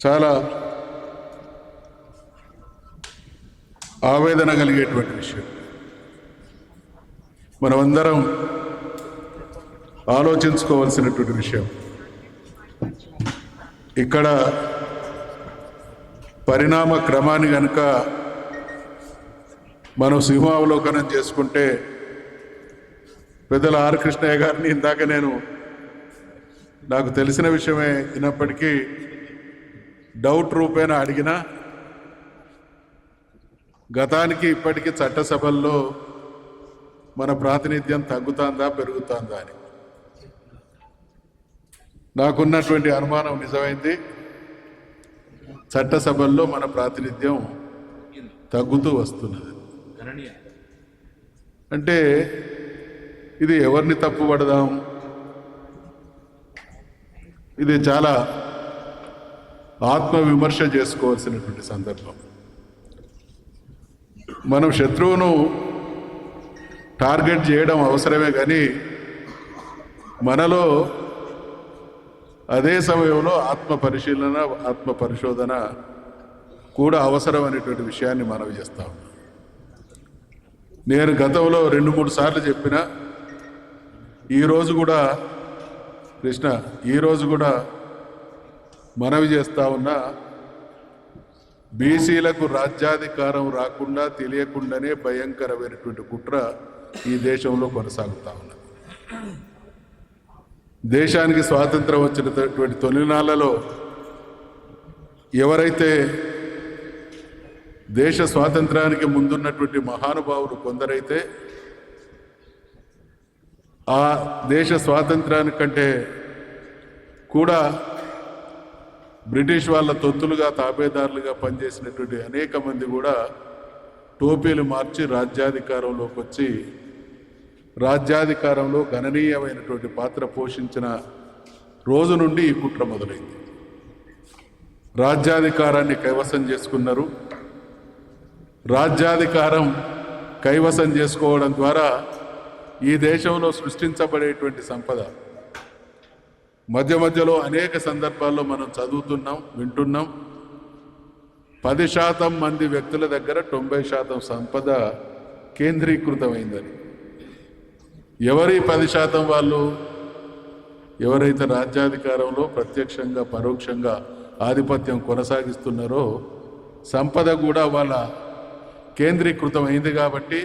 చాలా ఆవేదన కలిగేటువంటి విషయం. మనమందరం ఆలోచించుకోవాల్సినటువంటి విషయం. ఇక్కడ పరిణామ క్రమాన్ని కనుక మనం సింహావలోకనం చేసుకుంటే పెద్దల ఆర్ కృష్ణయ్య గారిని ఇందాక నాకు తెలిసిన విషయమే అయినప్పటికీ డౌట్ రూపేణ అడిగినా గతానికి ఇప్పటికీ చట్టసభల్లో మన ప్రాతినిధ్యం తగ్గుతుందా పెరుగుతుందా అని నాకున్నటువంటి అనుమానం నిజమైంది. చట్టసభల్లో మన ప్రాతినిధ్యం తగ్గుతూ వస్తున్నది. అంటే ఇది ఎవరిని తప్పుపడదాం? ఇది చాలా ఆత్మవిమర్శ చేసుకోవాల్సినటువంటి సందర్భం. మనం శత్రువును టార్గెట్ చేయడం అవసరమే, కానీ మనలో అదే సమయంలో ఆత్మ పరిశీలన, ఆత్మ పరిశోధన కూడా అవసరం అనేటువంటి విషయాన్ని మనవి చేస్తా ఉన్నాం. నేను గతంలో 2-3 సార్లు చెప్పిన, ఈరోజు కూడా కృష్ణ ఈరోజు కూడా మనవి చేస్తా ఉన్నా, బీసీలకు రాజ్యాధికారం రాకుండా తెలియకుండానే భయంకరమైనటువంటి కుట్ర ఈ దేశంలో కొనసాగుతూ ఉన్నది. దేశానికి స్వాతంత్రం వచ్చినటువంటి తొలినాళ్లలో ఎవరైతే దేశ స్వాతంత్రానికి ముందున్నటువంటి మహానుభావులు కొందరైతే ఆ దేశ స్వాతంత్రానికంటే కూడా బ్రిటిష్ వాళ్ళ తొత్తులుగా తాబేదారులుగా పనిచేసినటువంటి అనేక మంది కూడా టోపీలు మార్చి రాజ్యాధికారంలోకి వచ్చి రాజ్యాధికారంలో గణనీయమైనటువంటి పాత్ర పోషించిన రోజు నుండి ఈ కుట్ర మొదలైంది. రాజ్యాధికారాన్ని కైవసం చేసుకున్నారు. రాజ్యాధికారం కైవసం చేసుకోవడం ద్వారా ఈ దేశంలో సృష్టించబడేటువంటి సంపద మధ్యలో అనేక సందర్భాల్లో మనం చదువుతున్నాం, వింటున్నాం. 10% మంది వ్యక్తుల దగ్గర 90% సంపద కేంద్రీకృతమైందని. ఎవరి 10% వాళ్ళు? ఎవరైతే రాజ్యాధికారంలో ప్రత్యక్షంగా పరోక్షంగా ఆధిపత్యం కొనసాగిస్తున్నారో సంపద కూడా వాళ్ళ కేంద్రీకృతం అయింది. కాబట్టి